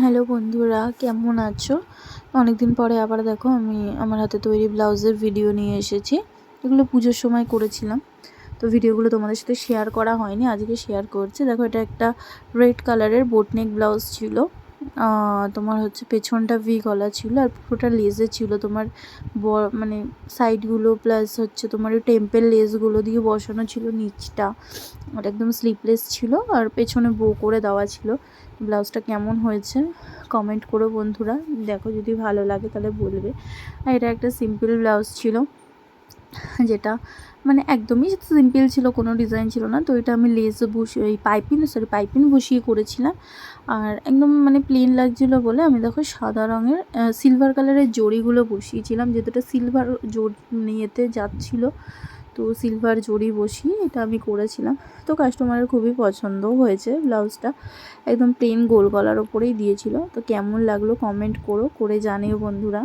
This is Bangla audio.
হ্যালো বন্ধুরা, কেমন আছো? অনেক দিন পরে আবার দেখো আমি আমার হাতে তৈরি ব্লাউজের ভিডিও নিয়ে এসেছি। এগুলো পুজোর সময় করেছিলাম, তো ভিডিওগুলো তোমাদের সাথে শেয়ার করা হয়নি, আজকে শেয়ার করছি। দেখো, এটা একটা রেড কালারের বোটনেক ব্লাউজ ছিল। তোমার হচ্ছে পেছনটা ভি গলা ছিল আর পুরোটা লেসে ছিল তোমার মানে সাইডগুলো, প্লাস হচ্ছে তোমার ওই টেম্পেল লেসগুলো দিয়ে বসানো ছিল নিচটা। আর একদম স্লিপলেস ছিল আর পেছনে বো করে দেওয়া ছিল। ব্লাউজটা কেমন হয়েছে কমেন্ট করো বন্ধুরা, দেখো যদি ভালো লাগে তাহলে বলবে। আর এটা একটা সিম্পল ব্লাউজ ছিল, যেটা মানে একদমই সিম্পল ছিল, কোনো ডিজাইন ছিল না। তো এটা আমি লেস বসিয়ে এই পাইপিং বসিয়ে করেছিলাম। আর একদম মানে প্লেন লাগছিলো বলে আমি দেখো সাদা রঙের সিলভার কালারের জড়িগুলো বসিয়েছিলাম, যেহেতু সিলভার নিয়েতে যাচ্ছিলো, তো সিলভার জড়ি বসিয়ে এটা আমি করেছিলাম। তো কাস্টমারের খুবই পছন্দও হয়েছে ব্লাউজটা, একদম প্লেন গোল গলার ওপরেই দিয়েছিল। তো কেমন লাগলো কমেন্ট করো, করে জানিও বন্ধুরা।